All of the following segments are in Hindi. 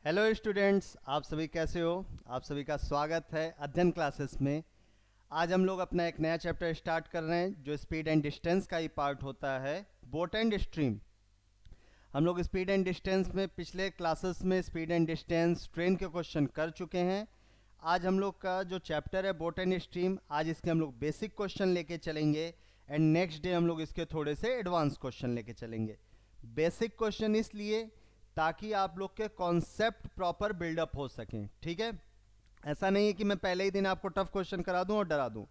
हेलो स्टूडेंट्स, आप सभी कैसे हो। आप सभी का स्वागत है अध्ययन क्लासेस में। आज हम लोग अपना एक नया चैप्टर स्टार्ट कर रहे हैं जो स्पीड एंड डिस्टेंस का ही पार्ट होता है, बोट एंड स्ट्रीम। हम लोग स्पीड एंड डिस्टेंस में पिछले क्लासेस में स्पीड एंड डिस्टेंस ट्रेन के क्वेश्चन कर चुके हैं। आज हम लोग का जो चैप्टर है बोट एंड स्ट्रीम, आज इसके हम लोग बेसिक क्वेश्चन लेके चलेंगे एंड नेक्स्ट डे हम लोग इसके थोड़े से एडवांस क्वेश्चन लेके चलेंगे। बेसिक क्वेश्चन इसलिए ताकि आप लोग के कॉन्सेप्ट प्रॉपर बिल्डअप हो सकें, ठीक है। ऐसा नहीं है कि मैं पहले ही दिन आपको टफ क्वेश्चन करा दूं और डरा दूं,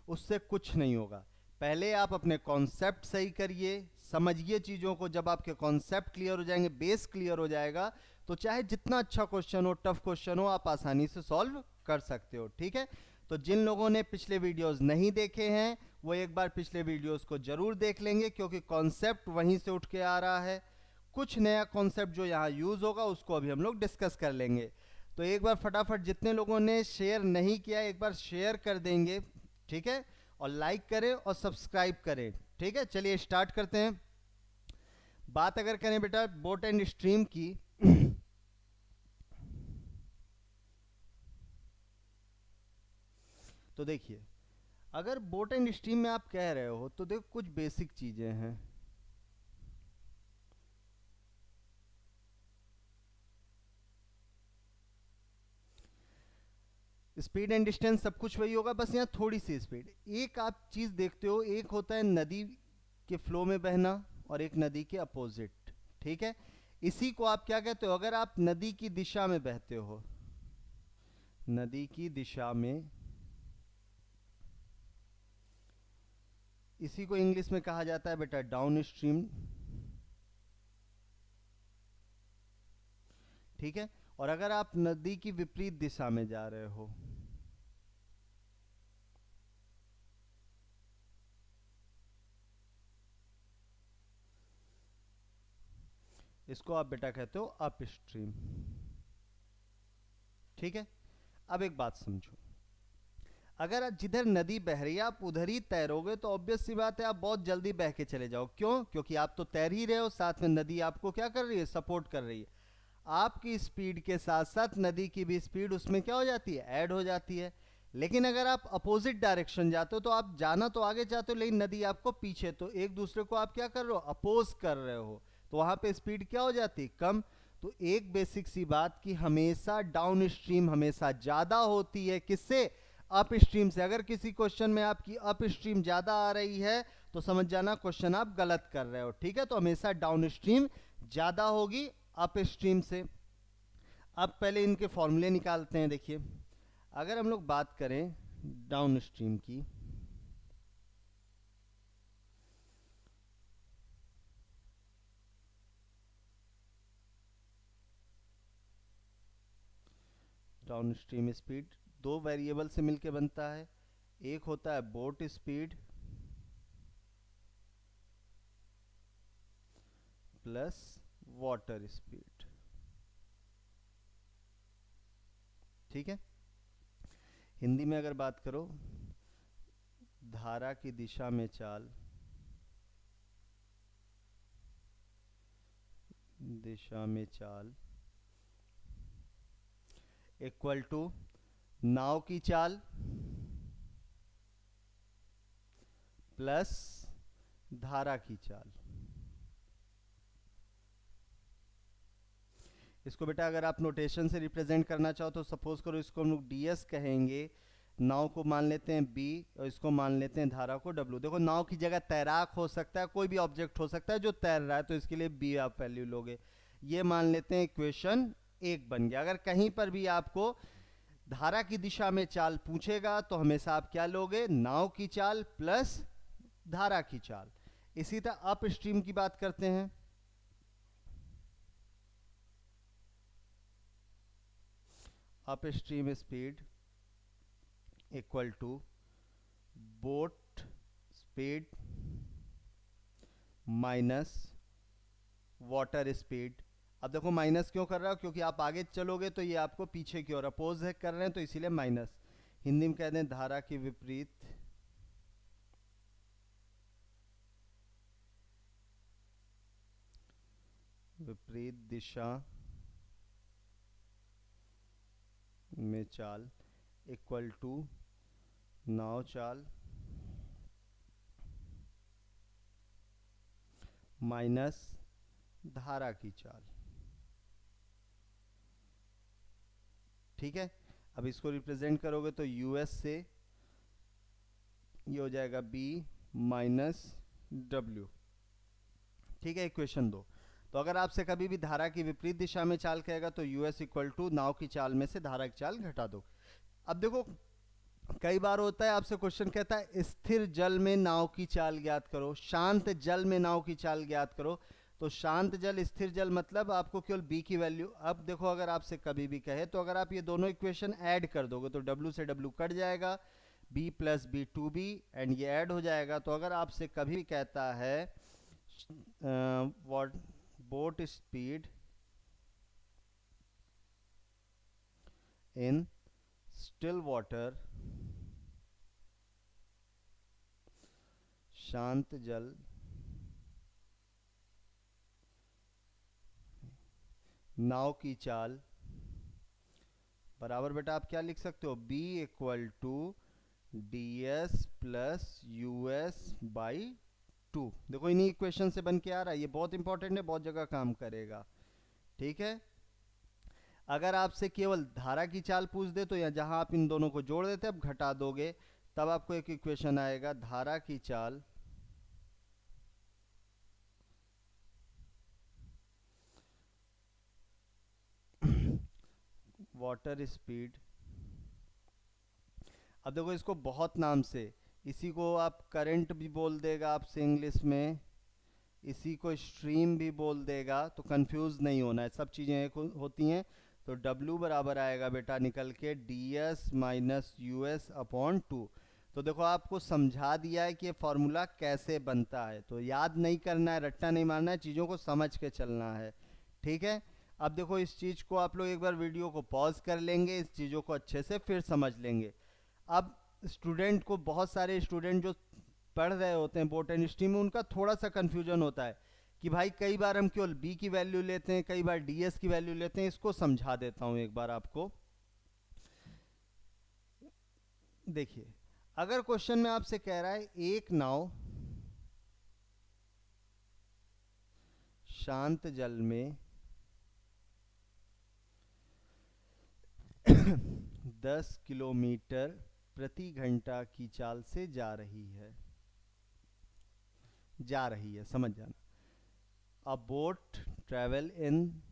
उससे कुछ नहीं होगा। पहले आप अपने कॉन्सेप्ट सही करिए, समझिए चीज़ों को। जब आपके कॉन्सेप्ट क्लियर हो जाएंगे, बेस क्लियर हो जाएगा, तो चाहे जितना अच्छा क्वेश्चन हो, टफ क्वेश्चन हो, आप आसानी से सॉल्व कर सकते हो, ठीक है। तो जिन लोगों ने पिछले वीडियोस नहीं देखे हैं वो एक बार पिछले वीडियोस को जरूर देख लेंगे, क्योंकि कॉन्सेप्ट वहीं से उठ के आ रहा है। कुछ नया कॉन्सेप्ट जो यहाँ यूज होगा उसको अभी हम लोग डिस्कस कर लेंगे। तो एक बार फटाफट जितने लोगों ने शेयर नहीं किया एक बार शेयर कर देंगे, ठीक है। और लाइक करें और सब्सक्राइब करें, ठीक है। चलिए स्टार्ट करते हैं। बात अगर करें बेटा बोट एंड स्ट्रीम की, तो देखिए, अगर बोट एंड स्ट्रीम में आप कह रहे हो तो देखो कुछ बेसिक चीजें हैं। स्पीड एंड डिस्टेंस सब कुछ वही होगा, बस यहाँ थोड़ी सी स्पीड। एक आप चीज देखते हो, एक होता है नदी के फ्लो में बहना और एक नदी के अपोजिट, ठीक है। इसी को आप क्या कहते हो, अगर आप नदी की दिशा में बहते हो, नदी की दिशा में, इसी को इंग्लिश में कहा जाता है बेटा डाउन स्ट्रीम, ठीक है। और अगर आप नदी की विपरीत दिशा में जा रहे हो, इसको आप बेटा कहते हो अप स्ट्रीम, ठीक है। अब एक बात समझो, अगर आप जिधर नदी बह रही है आप उधर ही तैरोगे तो ऑब्वियस सी बात है आप बहुत जल्दी बह के चले जाओ। क्यों? क्योंकि आप तो तैर ही रहे हो, साथ में नदी आपको क्या कर रही है, सपोर्ट कर रही है। आपकी स्पीड के साथ साथ नदी की भी स्पीड उसमें क्या हो जाती है, ऐड हो जाती है। लेकिन अगर आप अपोजिट डायरेक्शन जाते हो तो आप जाना तो आगे चाहते हो लेकिन नदी आपको पीछे, तो एक दूसरे को आप क्या कर रहे हो, अपोज कर रहे हो। तो वहां पे स्पीड क्या हो जाती है, कम। तो एक बेसिक सी बात कि हमेशा डाउन स्ट्रीम हमेशा ज्यादा होती है किससे, अप स्ट्रीम से। अगर किसी क्वेश्चन में आपकी अप स्ट्रीम ज्यादा आ रही है तो समझ जाना क्वेश्चन आप गलत कर रहे हो, ठीक है। तो हमेशा डाउन स्ट्रीम ज्यादा होगी अप स्ट्रीम से। अब पहले इनके फॉर्मूले निकालते हैं। देखिए, अगर हम लोग बात करें डाउन स्ट्रीम की, डाउन स्ट्रीम स्पीड दो वेरिएबल से मिलके बनता है। एक होता है boat speed plus water speed, ठीक है। हिंदी में अगर बात करो, धारा की दिशा में चाल, दिशा में चाल इक्वल टू नाव की चाल प्लस धारा की चाल। इसको बेटा अगर आप नोटेशन से रिप्रेजेंट करना चाहो तो सपोज करो इसको हम लोग ds कहेंगे, नाव को मान लेते हैं b और इसको मान लेते हैं धारा को w। देखो नाव की जगह तैराक हो सकता है, कोई भी ऑब्जेक्ट हो सकता है जो तैर रहा है, तो इसके लिए b आप वैल्यू लोगे। ये मान लेते हैं इक्वेशन एक बन गया। अगर कहीं पर भी आपको धारा की दिशा में चाल पूछेगा तो हमेशा आप क्या लोगे, नाव की चाल प्लस धारा की चाल। इसी तरह अप स्ट्रीम की बात करते हैं। Upstream speed equal to boat speed minus water speed. अब देखो माइनस क्यों कर रहा हो, क्योंकि आप आगे चलोगे तो ये आपको पीछे की ओर अपोज है कर रहे हैं, तो इसीलिए माइनस। हिंदी में कह दें धारा की विपरीत, विपरीत दिशा में चाल इक्वल टू नाव चाल माइनस धारा की चाल। ठीक है, अब इसको रिप्रेजेंट करोगे तो यूएस से ये हो जाएगा बी माइनस डब्ल्यू। ठीक है, इक्वेशन 2। तो अगर आपसे कभी भी धारा की विपरीत दिशा में चाल कहेगा तो यूएस इक्वल टू नाव की चाल में से धारा की चाल घटा दो। अब देखो, कई बार होता है आपसे क्वेश्चन कहता है स्थिर जल में नाव की चाल ज्ञात करो, शांत जल में नाव की चाल ज्ञात करो। तो शांत जल, स्थिर जल, मतलब आपको केवल बी की वैल्यू। अब देखो, अगर आपसे कभी भी कहे तो अगर आप ये दोनों इक्वेशन ऐड कर दोगे तो डब्ल्यू से डब्ल्यू कट जाएगा, B plus B two B, and ये ऐड हो जाएगा। तो अगर आपसे कभी भी कहता है what boat speed in still water, शांत जल नाव की चाल बराबर, बेटा आप क्या लिख सकते हो, b equal to D S plus U S by 2। देखो इन्हीं इक्वेशन से बन के आ रहा है, ये बहुत इंपॉर्टेंट है, बहुत जगह काम करेगा। ठीक है, अगर आपसे केवल धारा की चाल पूछ दे तो यहाँ जहां आप इन दोनों को जोड़ देते, अब घटा दोगे, तब आपको एक इक्वेशन आएगा, धारा की चाल वाटर स्पीड। अब देखो इसको बहुत नाम से, इसी को आप करंट भी बोल देगा आपसे इंग्लिश में, इसी को स्ट्रीम भी बोल देगा, तो कंफ्यूज नहीं होना है, सब चीज़ें एक होती हैं। तो W बराबर आएगा बेटा निकल के D S minus U S upon 2। तो देखो आपको समझा दिया है कि ये फॉर्मूला कैसे बनता है, तो याद नहीं करना है, रट्टा नहीं मारना है, चीज़ों को समझ के चलना है। ठीक है, अब देखो इस चीज़ को आप लोग एक बार वीडियो को पॉज कर लेंगे, इस चीज़ों को अच्छे से फिर समझ लेंगे। अब स्टूडेंट को, बहुत सारे स्टूडेंट जो पढ़ रहे होते हैं बोटनी स्ट्रीम में, उनका थोड़ा सा कंफ्यूजन होता है कि भाई कई बार हम केवल बी की वैल्यू लेते हैं, कई बार डीएस की वैल्यू लेते हैं। इसको समझा देता हूं एक बार आपको। देखिए, अगर क्वेश्चन में आपसे कह रहा है एक नाव शांत जल में 10 किलोमीटर प्रति घंटा की चाल से जा रही है, समझ जाना। अ boat travel in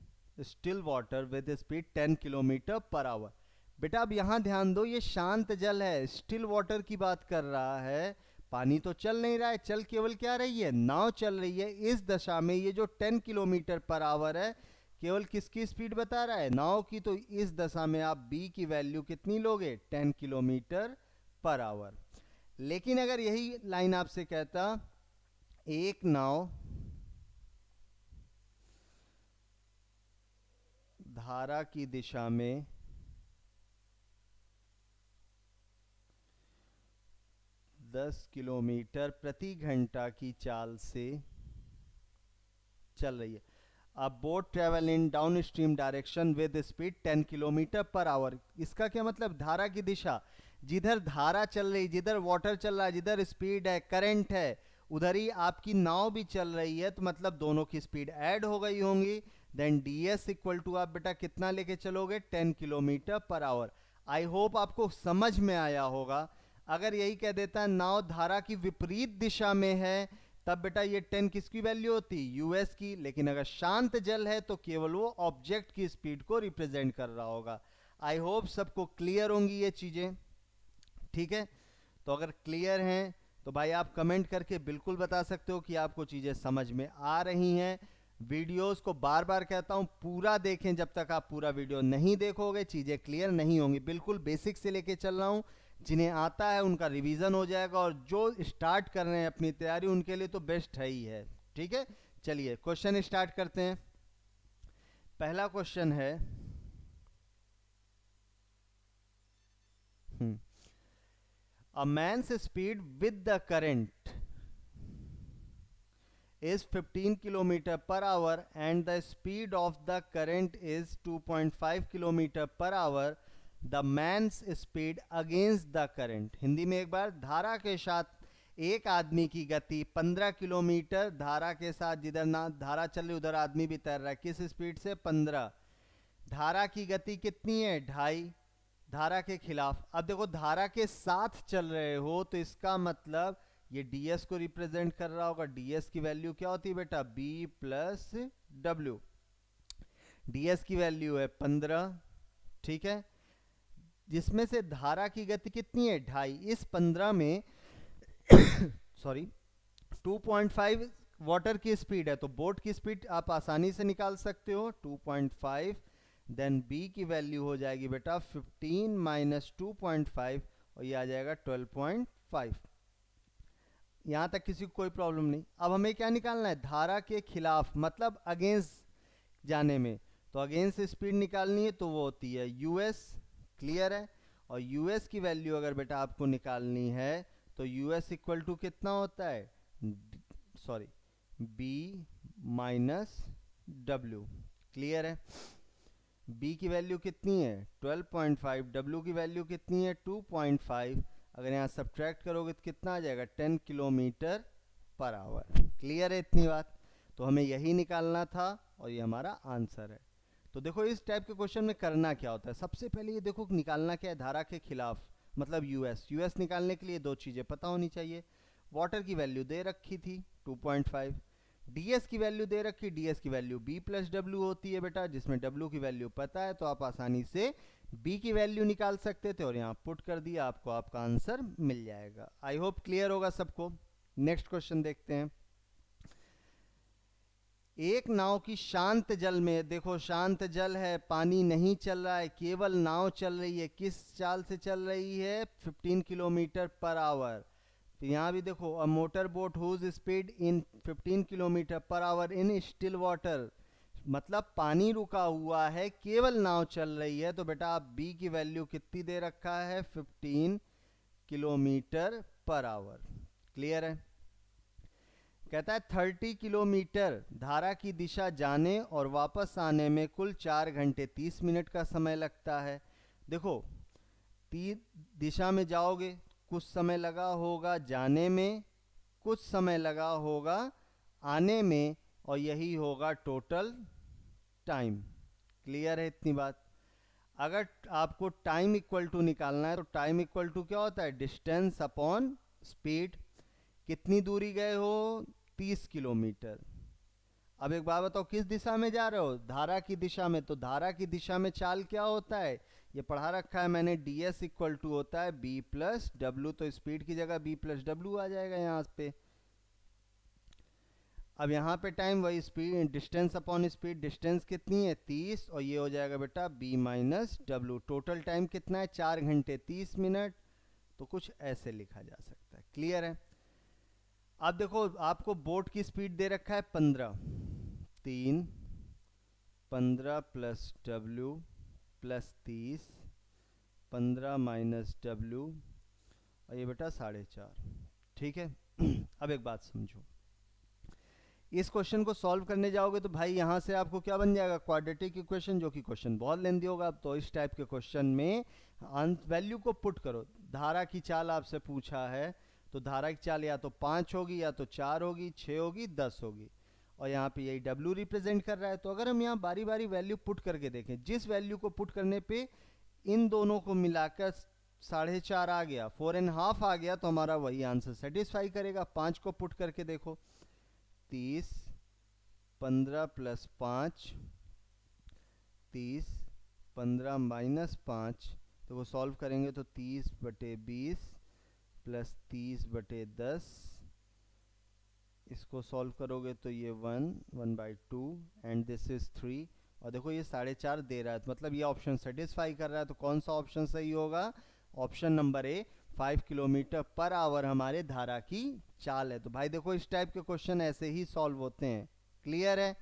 still water with speed 10 kilometre per our. बेटा अब यहां ध्यान दो, ये शांत जल है, स्टिल वाटर की बात कर रहा है, पानी तो चल नहीं रहा है, चल केवल क्या रही है, नाव चल रही है। इस दशा में ये जो 10 किलोमीटर पर आवर है, केवल किसकी स्पीड बता रहा है, नाव की। तो इस दशा में आप बी की वैल्यू कितनी लोगे, 10 किलोमीटर पर आवर। लेकिन अगर यही लाइन आपसे कहता एक नाव धारा की दिशा में 10 किलोमीटर प्रति घंटा की चाल से चल रही है, अब boat travel in down stream direction with speed 10 kilometre per our. इसका क्या मतलब, धारा की दिशा, जिधर धारा चल रही, जिधर वाटर चल रहा है, जिधर स्पीड है, करंट है, उधर ही आपकी नाव भी चल रही है, तो मतलब दोनों की स्पीड ऐड हो गई होंगी। Then D S equal to आप बेटा कितना लेके चलोगे, 10 kilometre per our. I hope आपको समझ में आया होगा। अगर यही कह देता है नाव धारा की विपरीत दिशा में है, तब बेटा ये 10 किसकी वैल्यू होती, यूएस की। लेकिन अगर शांत जल है तो केवल वो ऑब्जेक्ट की स्पीड को रिप्रेजेंट कर रहा होगा। आई होप सबको क्लियर होंगी ये चीजें। ठीक है, तो अगर क्लियर हैं तो भाई आप कमेंट करके बिल्कुल बता सकते हो कि आपको चीजें समझ में आ रही हैं। वीडियोस को बार बार कहता हूं पूरा देखें, जब तक आप पूरा वीडियो नहीं देखोगे चीजें क्लियर नहीं होंगी। बिल्कुल बेसिक से लेके चल रहा हूं, जिन्हें आता है उनका रिवीजन हो जाएगा, और जो स्टार्ट कर रहे हैं अपनी तैयारी उनके लिए तो बेस्ट है ही है। ठीक है, चलिए क्वेश्चन स्टार्ट करते हैं। पहला क्वेश्चन है, a man's speed with the current is 15 kilometer per hour and the speed of the current is 2.5 kilometer per hour. The man's speed against the current. Hindi में एक बार, धारा के साथ एक आदमी की गति 15 किलोमीटर, धारा के साथ जिधर ना धारा चल रही उधर आदमी भी तैर रहा है, किस स्पीड से? 15। धारा की गति कितनी है? 2.5। धारा के खिलाफ, अब देखो धारा के साथ चल रहे हो तो इसका मतलब ये ds को रिप्रेजेंट कर रहा होगा। ds की वैल्यू क्या होती है बेटा? b plus W. ds की वैल्यू है 15, ठीक है, जिसमें से धारा की गति कितनी है? 2.5। इस 15 में सॉरी 2.5 वाटर की स्पीड है, तो बोट की स्पीड आप आसानी से निकाल सकते हो 2.5। देन b की वैल्यू हो जाएगी बेटा 15 माइनस 2.5 और ये आ जाएगा 12.5। यहां तक किसी को कोई प्रॉब्लम नहीं। अब हमें क्या निकालना है? धारा के खिलाफ, मतलब अगेंस्ट जाने में, तो अगेंस्ट स्पीड निकालनी है तो वो होती है यूएस। क्लियर है? और यूएस की वैल्यू अगर बेटा आपको निकालनी है तो यूएस इक्वल टू कितना होता है? Sorry, B minus W. Clear है? b की वैल्यू कितनी है? 12.5। w की वैल्यू कितनी है? 2.5। अगर यहाँ सब्ट्रैक्ट करोगे तो कितना आ जाएगा? 10 किलोमीटर पर आवर। क्लियर है इतनी बात? तो हमें यही निकालना था और ये हमारा आंसर है। तो देखो इस टाइप के क्वेश्चन में करना क्या होता है, सबसे पहले ये देखो निकालना क्या है? धारा के खिलाफ, मतलब यूएस। यूएस निकालने के लिए दो चीज़ें पता होनी चाहिए। वाटर की वैल्यू दे रखी थी 2.5, ds की वैल्यू दे रखी, ds की वैल्यू b प्लस डब्ल्यू होती है बेटा, जिसमें w की वैल्यू पता है तो आप आसानी से b की वैल्यू निकाल सकते थे और यहाँ पुट कर दिया, आपको आपका आंसर मिल जाएगा। आई होप क्लियर होगा सबको। नेक्स्ट क्वेश्चन देखते हैं। एक नाव की शांत जल में, देखो शांत जल है, पानी नहीं चल रहा है, केवल नाव चल रही है, किस चाल से चल रही है? 15 किलोमीटर पर आवर। तो यहाँ भी देखो, a motor boat whose speed in 15 kilometre per hour in still water, मतलब पानी रुका हुआ है, केवल नाव चल रही है, तो बेटा आप b की वैल्यू कितनी दे रखा है? 15 किलोमीटर पर आवर। क्लियर है? कहता है 30 किलोमीटर धारा की दिशा जाने और वापस आने में कुल 4 घंटे 30 मिनट का समय लगता है। देखो दिशा में जाओगे कुछ समय लगा होगा जाने में, कुछ समय लगा होगा आने में, और यही होगा टोटल टाइम। क्लियर है इतनी बात? अगर आपको टाइम इक्वल टू निकालना है तो टाइम इक्वल टू क्या होता है? Distance upon speed. कितनी दूरी गए हो? 30 किलोमीटर। अब एक बात बताओ, किस दिशा में जा रहे हो? धारा की दिशा में। तो धारा की दिशा में चाल क्या होता है? ये पढ़ा रखा है मैंने, ds इक्वल टू होता है b प्लस डब्ल्यू, तो स्पीड की जगह b प्लस डब्ल्यू आ जाएगा यहाँ पे। अब यहाँ पे टाइम वही speed, distance upon speed, distance कितनी है? 30, और ये हो जाएगा बेटा b minus W. Total time कितना है? 4 घंटे 30 मिनट। तो कुछ ऐसे लिखा जा सकता है। क्लियर है? अब देखो आपको बोट की स्पीड दे रखा है 15, 3, 15 plus W plus 30, 15 minus W, और ये बेटा 4.5। ठीक है? अब एक बात समझो, इस क्वेश्चन को सॉल्व करने जाओगे तो भाई यहाँ से आपको क्या बन जाएगा? क्वाड्रेटिक इक्वेशन, जो कि क्वेश्चन बहुत लेंदी होगा। तो इस टाइप के क्वेश्चन में वैल्यू को पुट करो। धारा की चाल आपसे पूछा है, तो धारा की चाल या तो 5 होगी, या तो 4 होगी, 6 होगी, 10 होगी, और यहाँ पे यही W रिप्रेजेंट कर रहा है। तो अगर हम यहाँ बारी बारी वैल्यू पुट करके देखें, जिस वैल्यू को पुट करने पे इन दोनों को मिलाकर 4.5 आ गया, 4.5 आ गया, तो हमारा वही आंसर सेटिस्फाई करेगा। 5 को पुट करके देखो, 30, 15 प्लस 5, 30, 15 माइनस 5, तो वो सॉल्व करेंगे तो 30/20 प्लस 30/10, इसको सॉल्व करोगे तो ये 1/2 एंड दिस इज 3, और देखो ये 4.5 दे रहा है, तो मतलब ये ऑप्शन सेटिस्फाई कर रहा है। तो कौन सा ऑप्शन सही होगा? Option number A, 5 kilometre per our हमारे धारा की चाल है। तो भाई देखो इस टाइप के क्वेश्चन ऐसे ही सॉल्व होते हैं। क्लियर है?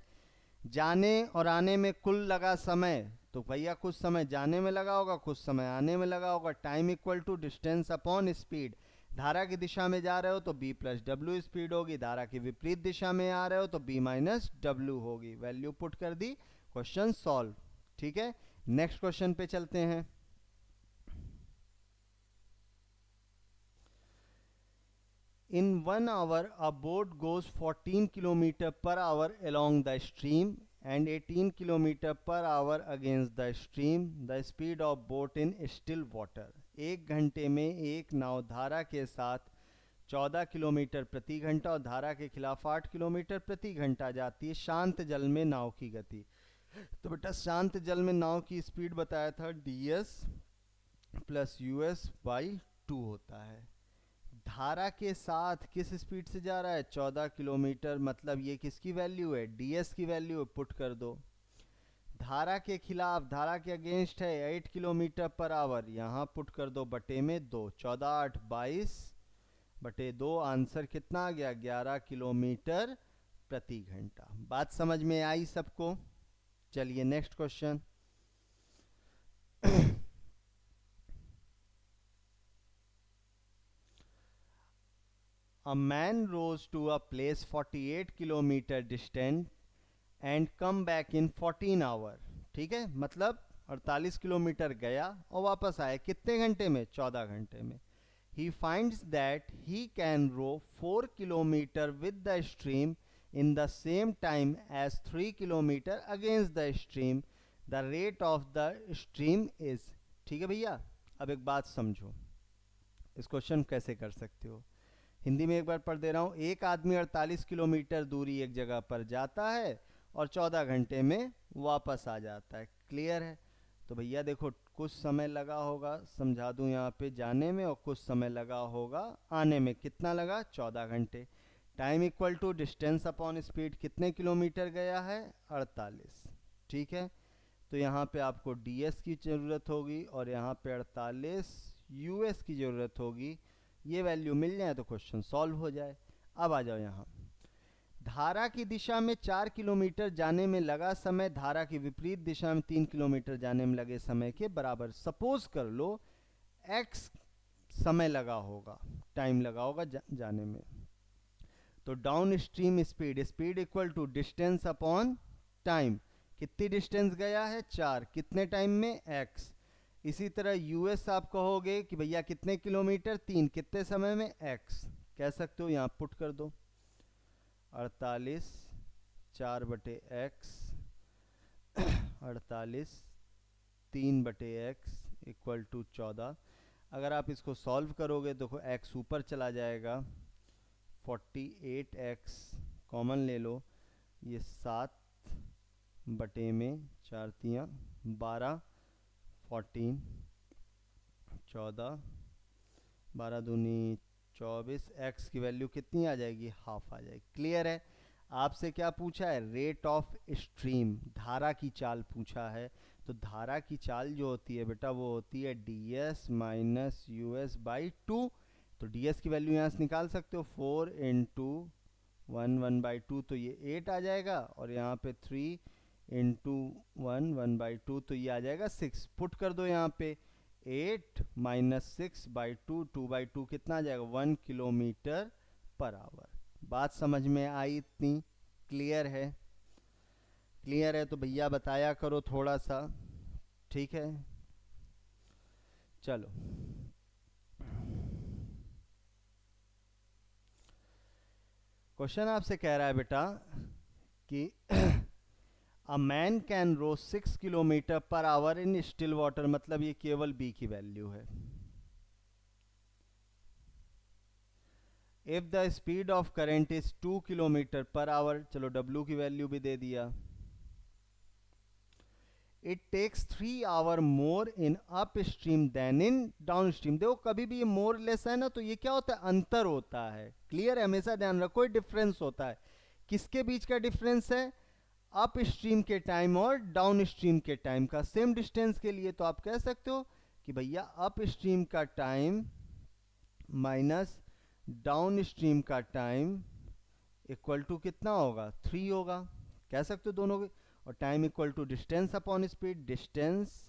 जाने और आने में कुल लगा समय, तो भैया कुछ समय जाने में लगा होगा, कुछ समय आने में लगा होगा। Time equal to distance upon speed. धारा की दिशा में जा रहे हो तो b प्लस डब्ल्यू स्पीड होगी, धारा की विपरीत दिशा में आ रहे हो तो b माइनस डब्ल्यू होगी। वैल्यू पुट कर दी, क्वेश्चन सॉल्व। ठीक है? नेक्स्ट क्वेश्चन पे चलते हैं। In 1 hour, a boat goes 14 kilometer per hour along the stream and 18 kilometer per hour against the stream. The speed of boat in still water. 1 घंटे में एक नाव धारा के साथ 14 किलोमीटर प्रति घंटा और धारा के खिलाफ 8 किलोमीटर प्रति घंटा जाती है शांत जल में नाव की गति। तो बेटा शांत जल में नाव की स्पीड बताया था ds प्लस यूएस बाई 2 होता है। धारा के साथ किस स्पीड से जा रहा है 14 किलोमीटर, मतलब ये किसकी वैल्यू है ds की वैल्यू पुट कर दो। धारा के खिलाफ, धारा के अगेंस्ट है 8 किलोमीटर पर आवर, यहाँ पुट कर दो बटे में 2, 14 8 22 बटे 2, आंसर कितना आ गया 11 किलोमीटर प्रति घंटा। बात समझ में आई सबको? चलिए next question. A man rose to a place 48 kilometer distant and come back in 14 hour। ठीक है, मतलब 48 किलोमीटर गया और वापस आया कितने घंटे में 14 घंटे में। He finds that he can row 4 kilometer with the stream in the same time as 3 kilometer against the stream. The rate of the stream is। ठीक है भैया, अब एक बात समझो, इस क्वेश्चन कैसे कर सकते हो। हिंदी में एक बार पढ़ दे रहा हूँ। एक आदमी 48 किलोमीटर दूरी एक जगह पर जाता है और 14 घंटे में वापस आ जाता है। क्लियर है? तो भैया देखो, कुछ समय लगा होगा, समझा दूं यहाँ पे, जाने में, और कुछ समय लगा होगा आने में। कितना लगा 14 घंटे। Time equal to distance upon speed, कितने किलोमीटर गया है 48। ठीक है, तो यहाँ पे आपको ds की ज़रूरत होगी और यहाँ पे 48 यूएस की ज़रूरत होगी। ये वैल्यू मिल जाए तो क्वेश्चन सॉल्व हो जाए। अब आ जाओ यहाँ। धारा की दिशा में 4 किलोमीटर जाने में लगा समय धारा की विपरीत दिशा में 3 किलोमीटर जाने में लगे समय के बराबर। सपोज कर लो x समय लगा होगा, टाइम लगा होगा जाने में। तो downstream speed, speed equal to distance upon time. कितनी डिस्टेंस गया है 4, कितने टाइम में x। इसी तरह यूएस आप कहोगे कि भैया कितने किलोमीटर 3, कितने समय में x। कह सकते हो, यहाँ पुट कर दो 48 4 बटे x 48 3 बटे x इक्वल टू 14। अगर आप इसको सॉल्व करोगे तो x ऊपर चला जाएगा, 48x कॉमन ले लो, ये 7 बटे में 4 3 12 14 14 12 दूनी 24, x की वैल्यू कितनी आ जाएगी हाफ आ जाएगी। क्लियर है? आपसे क्या पूछा है रेट ऑफ स्ट्रीम, धारा की चाल पूछा है। तो धारा की चाल जो होती है बेटा वो होती है ds माइनस यूएस बाई 2। तो ds की वैल्यू यहाँ से निकाल सकते हो, 4 इंटू 1 बाई 2 तो ये 8 आ जाएगा, और यहाँ पे 3 इंटू 1 बाई 2 तो ये आ जाएगा 6। पुट कर दो यहाँ पे 8 माइनस 6 बाई 2, 2 बाई 2 कितना आ जाएगा 1 किलोमीटर पर आवर। बात समझ में आई इतनी? क्लियर है? क्लियर है तो भैया बताया करो थोड़ा सा। ठीक है, चलो क्वेश्चन आपसे कह रहा है बेटा कि a man can row 6 kilometre per hour in still water, मतलब ये केवल बी की वैल्यू है। If the speed of current is 2 kilometre per hour, चलो डब्ल्यू की वैल्यू भी दे दिया। It takes 3 hour more in upstream than in downstream. देखो कभी भी ये मोर लेस है ना, तो ये क्या होता है अंतर होता है। क्लियर है? हमेशा ध्यान रखो डिफरेंस होता है। किसके बीच का डिफरेंस है? अप स्ट्रीम के टाइम और डाउन स्ट्रीम के टाइम का। सेम डिस्टेंस के लिए तो आप कह सकते हो कि भैया अप स्ट्रीम का टाइम माइनस डाउन स्ट्रीम का टाइम इक्वल टू कितना होगा 3 होगा। कह सकते हो दोनों के। और time equal to distance upon speed, distance.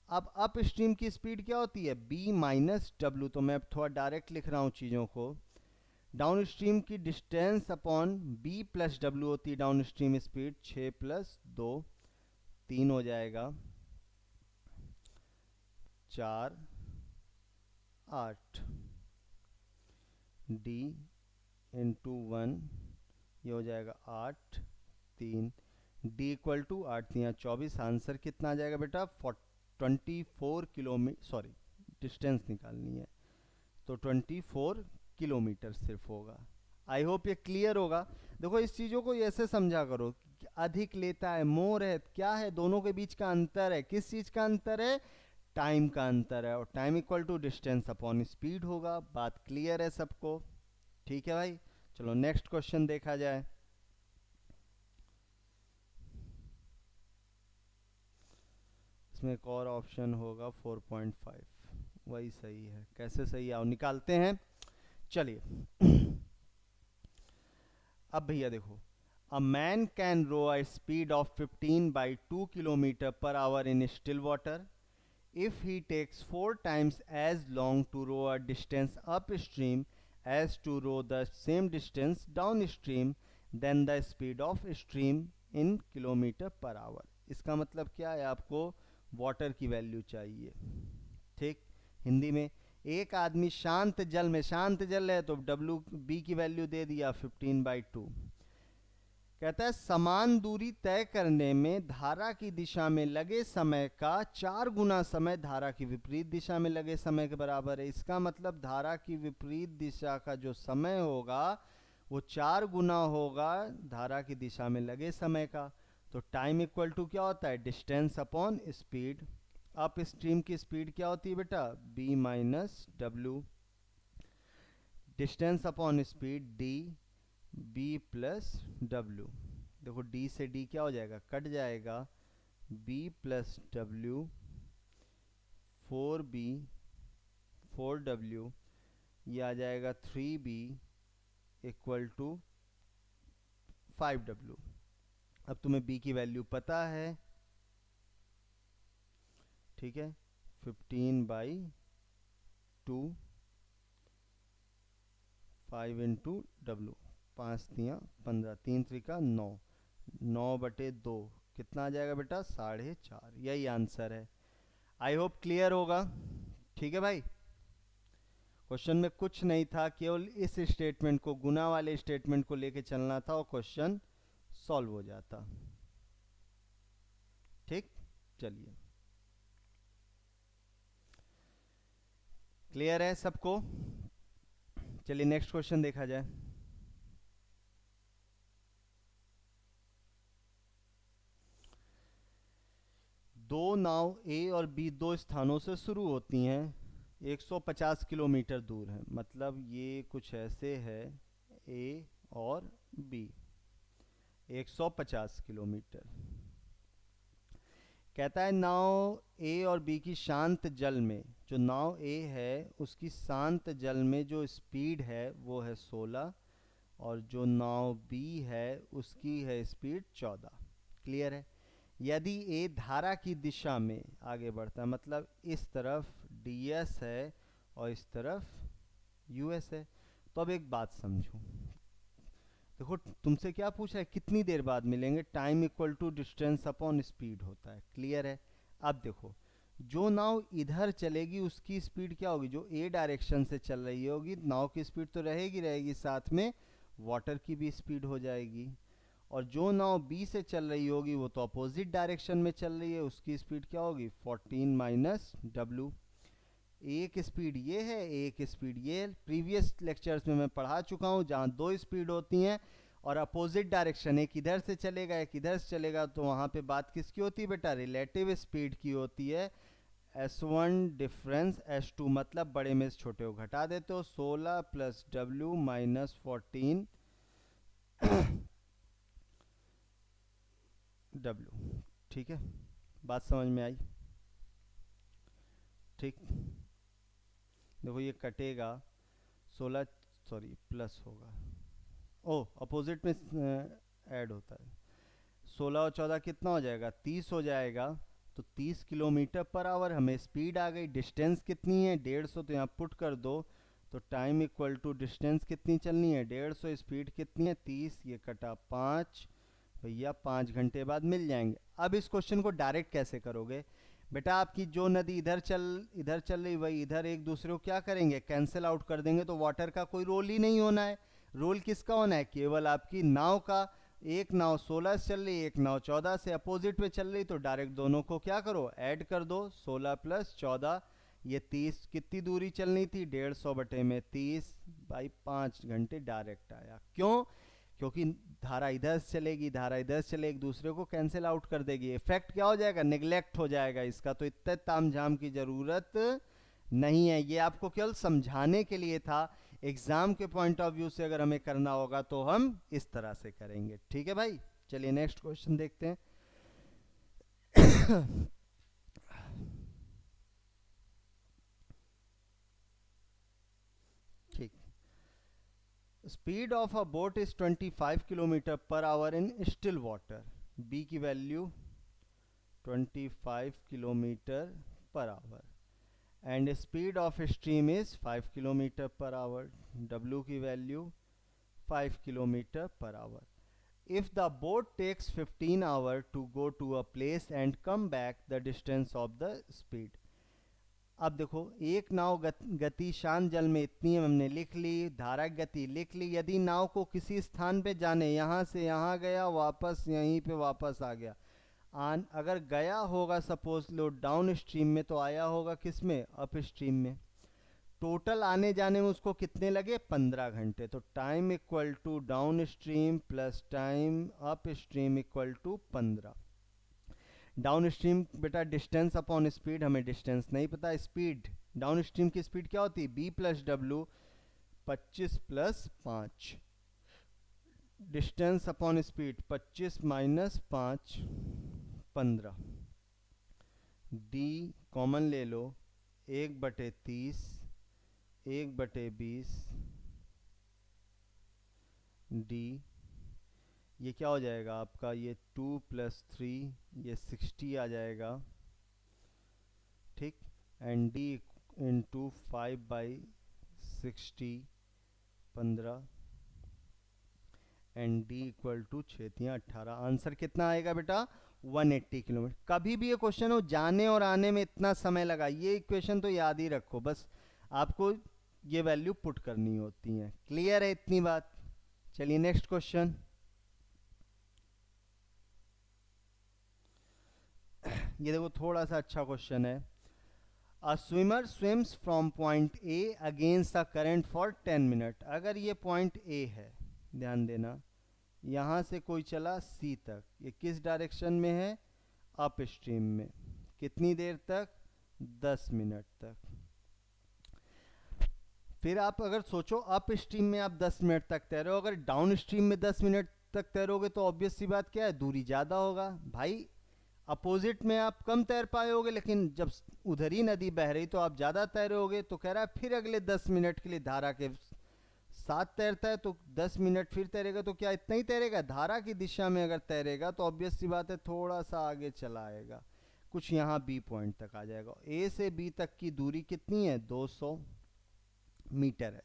अब अप स्ट्रीम की स्पीड क्या होती है b माइनस डब्ल्यू। तो मैं थोड़ा डायरेक्ट लिख रहा हूँ चीज़ों को। डाउन स्ट्रीम की distance upon b plus W होती है डाउन स्ट्रीम स्पीड। 6 प्लस 2 3 हो जाएगा, 4 8 d इंटू 1, ये हो जाएगा 8, 3, डी इक्वल टू 8 3 24। आंसर कितना आ जाएगा बेटा? 24 किलोमीटर, सॉरी डिस्टेंस निकालनी है, तो 24 किलोमीटर सिर्फ होगा। आई होप ये क्लियर होगा। देखो इस चीज़ों को ऐसे समझा करो, अधिक लेता है, मोर है, क्या है, दोनों के बीच का अंतर है। किस चीज़ का अंतर है? टाइम का अंतर है, और time equal to distance upon speed होगा। बात क्लियर है सबको? ठीक है भाई, चलो नेक्स्ट क्वेश्चन देखा जाए। इसमें एक और ऑप्शन होगा 4.5, वही सही है। कैसे सही, आओ निकालते हैं। चलिए अब भैया देखो, a man can row a speed of 15/2 km/h in still water if he takes 4 times as long to row a distance upstream as to row the same distance downstream, then the speed of stream in km/h। इसका मतलब क्या है? आपको वाटर की वैल्यू चाहिए। ठीक, हिंदी में एक आदमी शांत जल में, शांत जल है तो डब्ल्यू बी की वैल्यू दे दिया 15/2। कहता है समान दूरी तय करने में धारा की दिशा में लगे समय का 4 गुना समय धारा की विपरीत दिशा में लगे समय के बराबर है। इसका मतलब धारा की विपरीत दिशा का जो समय होगा वो 4 गुना होगा धारा की दिशा में लगे समय का। तो टाइम इक्वल टू क्या होता है? Distance upon speed. Up stream की स्पीड क्या होती है बेटा? b minus W. Distance upon speed D, b plus W. देखो d से d क्या हो जाएगा? कट जाएगा, b plus W, 4b 4w, ये आ जाएगा 3b इक्वल टू 5w। अब तुम्हें b की वैल्यू पता है, ठीक है। 15/2, 5 इंटू डब्ल्यू, 5 तियाँ 15, 3 त्रिका 9, 9/2 कितना आ जाएगा बेटा? 4.5। यही आंसर है। आई होप क्लियर होगा। ठीक है भाई, क्वेश्चन में कुछ नहीं था, केवल इस स्टेटमेंट को, गुना वाले स्टेटमेंट को लेके चलना था और क्वेश्चन सॉल्व हो जाता। ठीक, चलिए क्लियर है सबको? चलिए नेक्स्ट क्वेश्चन देखा जाए। दो नाव ए और बी दो स्थानों से शुरू होती हैं, 150 किलोमीटर दूर है। मतलब ये कुछ ऐसे है, ए और बी 150 किलोमीटर। कहता है नाव ए और बी की शांत जल में, जो नाव ए है उसकी शांत जल में जो स्पीड है वो है 16, और जो नाव बी है उसकी है स्पीड 14। क्लियर है? यदि ए धारा की दिशा में आगे बढ़ता है, मतलब इस तरफ ds है और इस तरफ us है, तो अब एक बात समझो। देखो तुमसे क्या पूछा है? कितनी देर बाद मिलेंगे? Time equal to distance upon speed होता है। क्लियर है? अब देखो, जो नाव इधर चलेगी उसकी स्पीड क्या होगी? जो ए डायरेक्शन से चल रही होगी, नाव की स्पीड तो रहेगी, साथ में वाटर की भी स्पीड हो जाएगी। और जो नाव बी से चल रही होगी वो तो अपोजिट डायरेक्शन में चल रही है, उसकी स्पीड क्या होगी? 14 माइनस डब्ल्यू। एक स्पीड ये है, एक स्पीड ये है। प्रीवियस लेक्चर्स में मैं पढ़ा चुका हूँ, जहाँ दो स्पीड होती हैं और अपोजिट डायरेक्शन, एक इधर से चलेगा एक इधर से चलेगा, तो वहाँ पे बात किसकी होती है बेटा? रिलेटिव स्पीड की होती है। S1 डिफरेंस S2, मतलब बड़े में से छोटे को घटा देते हो, 16 प्लस डब्ल्यू माइनस 14 डब्ल्यू। ठीक है, बात समझ में आई? ठीक, देखो ये कटेगा, 16 सॉरी प्लस होगा, ओ अपोजिट में ऐड होता है। 16 और 14 कितना हो जाएगा? 30 हो जाएगा। तो 30 किलोमीटर पर आवर हमें स्पीड आ गई। डिस्टेंस कितनी है? 150, तो यहाँ पुट कर दो। तो टाइम इक्वल टू डिस्टेंस कितनी चलनी है? 150, स्पीड कितनी है? 30, ये कटा 5, भैया 5 घंटे बाद मिल जाएंगे। अब इस क्वेश्चन को डायरेक्ट कैसे करोगे बेटा? आपकी जो नदी इधर चल रही, वही इधर एक दूसरे को क्या करेंगे? कैंसिल आउट कर देंगे, तो वाटर का कोई रोल ही नहीं होना है। रूल किसका होना है, केवल आपकी नाव का। एक नाव 16 से चल रही, एक नाव 14 से अपोजिट में चल रही, तो डायरेक्ट दोनों को क्या करो, ऐड कर दो। 16 प्लस 14, ये 30, कितनी दूरी चलनी थी, 150 बटे में 30 बाई 5 घंटे डायरेक्ट आया। क्यों, क्योंकि धारा इधर से चलेगी, धारा इधर से चले, एक दूसरे को कैंसिल आउट कर देगी। इफेक्ट क्या हो जाएगा, नेग्लेक्ट हो जाएगा इसका। तो इतने तामझाम की जरूरत नहीं है, ये आपको केवल समझाने के लिए था। एग्जाम के पॉइंट ऑफ व्यू से अगर हमें करना होगा तो हम इस तरह से करेंगे। ठीक है भाई, चलिए नेक्स्ट क्वेश्चन देखते हैं। ठीक, speed of a boat is 25 kilometre per hour in still water. B की value 25 kilometre per hour and speed of stream is 5 kilometre per hour. W की value 5 kilometre per hour. If the boat takes 15 hours to go to a place and come back, the distance of the speed। अब देखो, एक नाव गति शांत जल में इतनी हमने लिख ली, धारा गति लिख ली। यदि नाव को किसी स्थान पे जाने, यहाँ से यहाँ गया, वापस यहीं पे वापस आ गया, अगर गया होगा सपोज लो डाउन स्ट्रीम में, तो आया होगा किस में, अप स्ट्रीम में। टोटल आने जाने में उसको कितने लगे, 15 घंटे। तो time equal to downstream plus time upstream equal to 15। Downstream बेटा डिस्टेंस अपॉन स्पीड, हमें डिस्टेंस नहीं पता। स्पीड, डाउन स्ट्रीम की स्पीड क्या होती है, B plus W, 25 plus 5। Distance upon speed 25 minus 5, 15। D common ले लो, 1/30, 1/20 डी। ये क्या हो जाएगा आपका, ये 2 + 3, ये 60 आ जाएगा। ठीक, and D into 5/60, 15 and D equal to 6×18। Answer कितना आएगा बेटा, 180 किलोमीटर। कभी भी ये क्वेश्चन हो जाने और आने में इतना समय लगा, ये इक्वेशन तो याद ही रखो, बस आपको ये वैल्यू पुट करनी होती है। क्लियर है इतनी बात। चलिए नेक्स्ट क्वेश्चन। ये देखो थोड़ा सा अच्छा क्वेश्चन है। अ swimmer swims from point A against the current for 10 minute. अगर ये पॉइंट ए है, ध्यान देना, यहाँ से कोई चला सी तक, ये किस डायरेक्शन में है, अप स्ट्रीम में। कितनी देर तक, 10 मिनट तक। फिर आप अगर सोचो अप स्ट्रीम में आप 10 मिनट तक तैरो, अगर डाउन स्ट्रीम में 10 मिनट तक तैरोगे तो ऑब्वियस सी बात क्या है, दूरी ज़्यादा होगा। भाई अपोजिट में आप कम तैर पाओगे, लेकिन जब उधर ही नदी बह रही तो आप ज़्यादा तैरोगे। तो कह रहा है फिर अगले 10 मिनट के लिए धारा के साथ तैरता है, तो 10 मिनट फिर तैरेगा, तो क्या इतना ही तैरेगा, धारा की दिशा में अगर तैरेगा तो ऑब्वियस सी बात है थोड़ा सा आगे चला आएगा, कुछ यहाँ बी पॉइंट तक आ जाएगा। ए से बी तक की दूरी कितनी है, 200 मीटर है।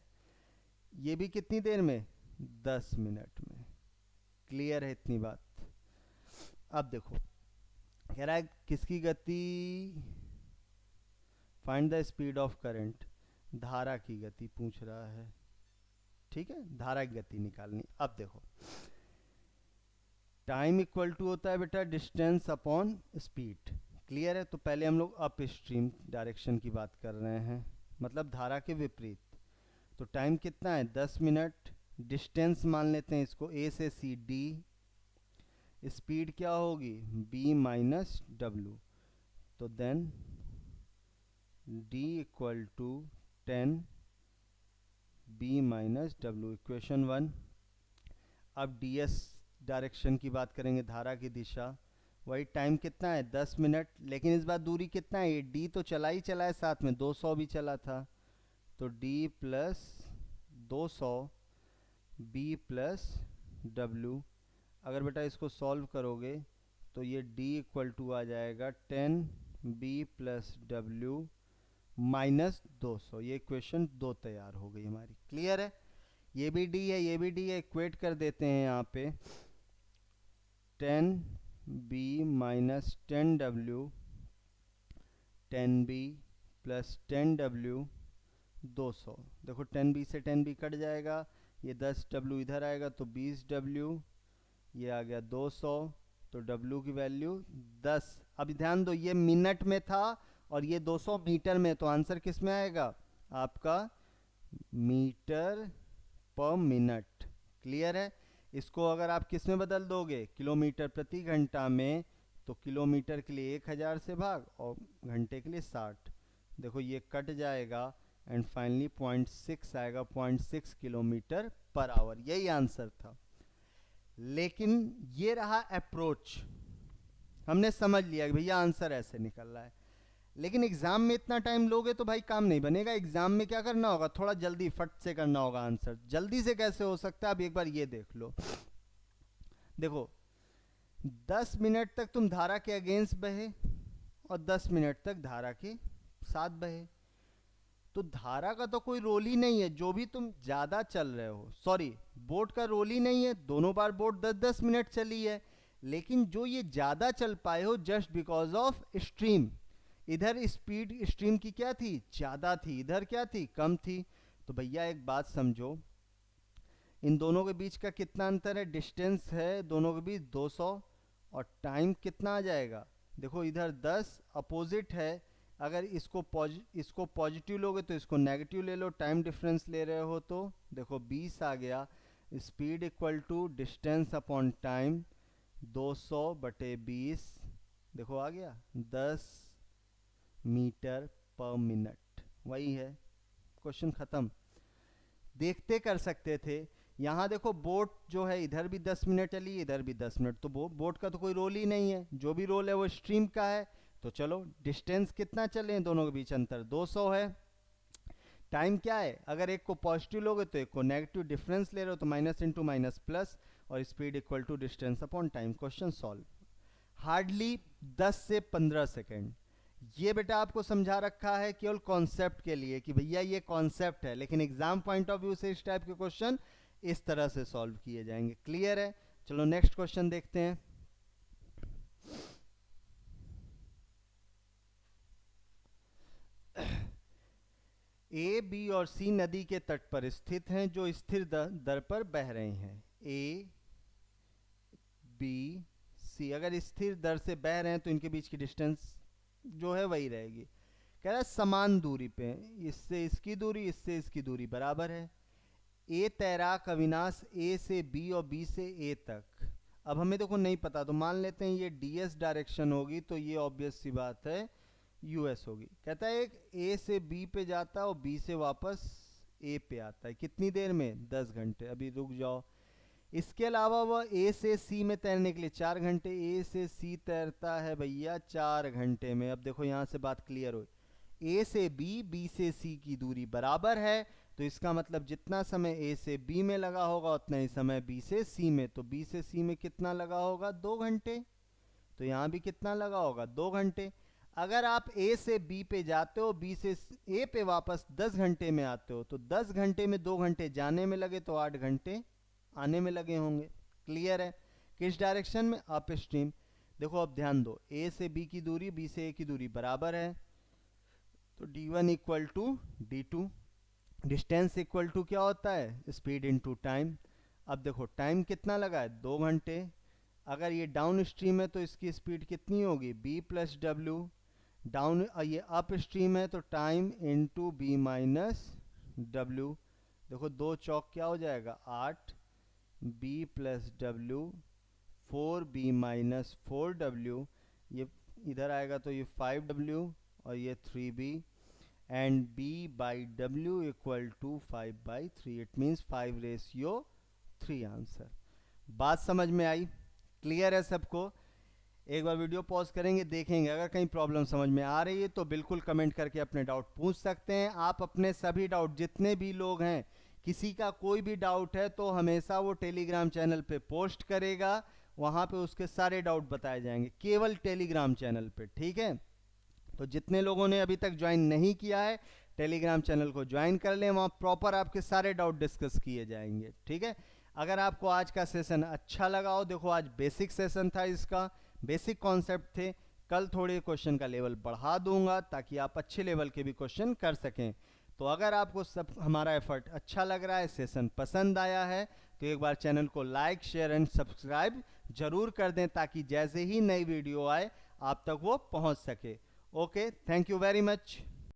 ये भी कितनी देर में, 10 मिनट में। क्लियर है इतनी बात। अब देखो कह रहा है किसकी गति, find the speed of current, धारा की गति पूछ रहा है। ठीक है, धारा की गति निकालनी। अब देखो टाइम इक्वल टू होता है बेटा डिस्टेंस अपॉन स्पीड। क्लियर है। तो पहले हम लोग अप स्ट्रीम डायरेक्शन की बात कर रहे हैं, मतलब धारा के विपरीत। तो टाइम कितना है, 10 मिनट। डिस्टेंस मान लेते हैं इसको, ए से सी डी। स्पीड क्या होगी, b माइनस डब्ल्यू। तो then d equal to 10 b minus W, equation 1। अब ds डायरेक्शन की बात करेंगे, धारा की दिशा। वही टाइम कितना है, 10 मिनट, लेकिन इस बार दूरी कितना है, d तो चला ही चला है, साथ में 200 भी चला था। तो d plus 200 b plus W. अगर बेटा इसको सॉल्व करोगे तो ये d इक्वल टू आ जाएगा 10 b प्लस डब्ल्यू माइनस 200। ये इक्वेशन 2 तैयार हो गई हमारी। क्लियर है। ये भी d है, ये भी d है, इक्वेट कर देते हैं यहाँ पे। 10 b minus 10 w, 10 b plus 10 w, 200। देखो 10 b से 10 b कट जाएगा, ये 10W इधर आएगा तो 20W, ये आ गया 200, तो W की वैल्यू 10। अभी ध्यान दो ये मिनट में था और ये 200 मीटर में, तो आंसर किस में आएगा आपका मीटर पर मिनट। क्लियर है। इसको अगर आप किस में बदल दोगे किलोमीटर प्रति घंटा में, तो किलोमीटर के लिए 1000 से भाग और घंटे के लिए 60। देखो ये कट जाएगा एंड फाइनली 0.6 आएगा, 0.6 किलोमीटर पर आवर। यही आंसर था। लेकिन ये रहा अप्रोच, हमने समझ लिया कि भैया आंसर ऐसे निकल रहा है। लेकिन एग्जाम में इतना टाइम लोगे तो भाई काम नहीं बनेगा। एग्जाम में क्या करना होगा, थोड़ा जल्दी फट से करना होगा आंसर। जल्दी से कैसे हो सकता है, अब एक बार ये देख लो। देखो 10 मिनट तक तुम धारा के अगेंस्ट बहे और 10 मिनट तक धारा के साथ बहे, तो धारा का तो कोई रोल ही नहीं है। जो भी तुम ज्यादा चल रहे हो, सॉरी बोट का रोल ही नहीं है, दोनों बार बोट 10-10 मिनट चली है। लेकिन जो ये ज्यादा चल पाए हो जस्ट बिकॉज ऑफ स्ट्रीम, इधर स्पीड स्ट्रीम की क्या थी ज्यादा थी, इधर क्या थी कम थी। तो भैया एक बात समझो, इन दोनों के बीच का कितना अंतर है, डिस्टेंस है दोनों के बीच 200, और टाइम कितना आ जाएगा। देखो इधर 10 अपोजिट है, अगर इसको पॉजिटिव लोगे तो इसको नेगेटिव ले लो, टाइम डिफरेंस ले रहे हो तो देखो 20 आ गया। Speed equal to distance upon time, 200/20, देखो आ गया 10 मीटर पर मिनट। वही है, क्वेश्चन खत्म। देखते कर सकते थे। यहाँ देखो बोट जो है इधर भी 10 मिनट चली, इधर भी 10 मिनट, तो बोट का तो कोई रोल ही नहीं है। जो भी रोल है वो स्ट्रीम का है। तो चलो डिस्टेंस कितना चले हैं दोनों के बीच अंतर 200 है। टाइम क्या है, अगर एक को पॉजिटिव लोगे तो एक को नेगेटिव, डिफरेंस ले रहे हो तो माइनस इंटू माइनस प्लस, और speed equal to distance upon time. Question solve. Hardly 10 से 15 सेकेंड। ये बेटा आपको समझा रखा है केवल कॉन्सेप्ट के लिए कि भैया ये कॉन्सेप्ट है, लेकिन एग्जाम पॉइंट ऑफ व्यू से इस टाइप के क्वेश्चन इस तरह से सॉल्व किए जाएंगे। क्लियर है। चलो नेक्स्ट क्वेश्चन देखते हैं। ए, बी और सी नदी के तट पर स्थित हैं जो स्थिर दर पर बह रहे हैं। ए, बी, सी अगर स्थिर दर से बह रहे हैं तो इनके बीच की डिस्टेंस जो है वही रहेगी। कह रहा है समान दूरी पे, इससे इसकी दूरी इससे इसकी दूरी बराबर है। ए तैराक अविनाश ए से बी और बी से ए तक। अब हमें देखो नहीं पता, तो मान लेते हैं ये डीएस डायरेक्शन होगी, तो ये ऑब्वियस सी बात है यूएस होगी। कहता है एक ए से बी पे जाता है और बी से वापस ए पे आता है, कितनी देर में 10 घंटे। अभी रुक जाओ। इसके अलावा वह ए से सी में तैरने के लिए 4 घंटे, ए से सी तैरता है भैया 4 घंटे में। अब देखो यहाँ से बात क्लियर हो, ए से बी, बी से सी की दूरी बराबर है, तो इसका मतलब जितना समय ए से बी में लगा होगा उतना ही समय बी से सी में। तो बी से सी में कितना लगा होगा 2 घंटे, तो यहाँ भी कितना लगा होगा 2 घंटे। अगर आप ए से बी पे जाते हो, बी से ए पे वापस 10 घंटे में आते हो, तो 10 घंटे में 2 घंटे जाने में लगे तो 8 घंटे आने में लगे होंगे। क्लियर है। किस डायरेक्शन में, अप स्ट्रीम। देखो अब ध्यान दो, ए से बी की दूरी बी से ए की दूरी बराबर है, तो d1 equal to d2। Distance equal to क्या होता है, स्पीड इनटू टाइम। अब देखो टाइम कितना लगा है 2 घंटे। अगर ये डाउन स्ट्रीम है तो इसकी स्पीड कितनी होगी b प्लस डब्ल्यू। डाउन ये अप स्ट्रीम है तो time into B minus W. देखो 2 चौक क्या हो जाएगा 8, b plus W 4b minus 4w, ये इधर आएगा तो ये 5w और ये 3b, and b by w equal to 5/3। It means 5/3 answer. बात समझ में आई, क्लियर है सबको। एक बार वीडियो पॉज करेंगे, देखेंगे, अगर कहीं प्रॉब्लम समझ में आ रही है तो बिल्कुल कमेंट करके अपने डाउट पूछ सकते हैं। आप अपने सभी डाउट, जितने भी लोग हैं, किसी का कोई भी डाउट है तो हमेशा वो टेलीग्राम चैनल पे पोस्ट करेगा, वहाँ पे उसके सारे डाउट बताए जाएंगे, केवल टेलीग्राम चैनल पे। ठीक है, तो जितने लोगों ने अभी तक ज्वाइन नहीं किया है टेलीग्राम चैनल को ज्वाइन कर लें, वहाँ प्रॉपर आपके सारे डाउट डिस्कस किए जाएंगे। ठीक है, अगर आपको आज का सेशन अच्छा लगा हो, देखो आज बेसिक सेशन था, इसका बेसिक कॉन्सेप्ट थे, कल थोड़े क्वेश्चन का लेवल बढ़ा दूंगा ताकि आप अच्छे लेवल के भी क्वेश्चन कर सकें। तो अगर आपको सब हमारा एफर्ट अच्छा लग रहा है, सेशन पसंद आया है, तो एक बार चैनल को लाइक, शेयर एंड सब्सक्राइब जरूर कर दें, ताकि जैसे ही नई वीडियो आए आप तक वो पहुंच सके। Okay, thank you very much.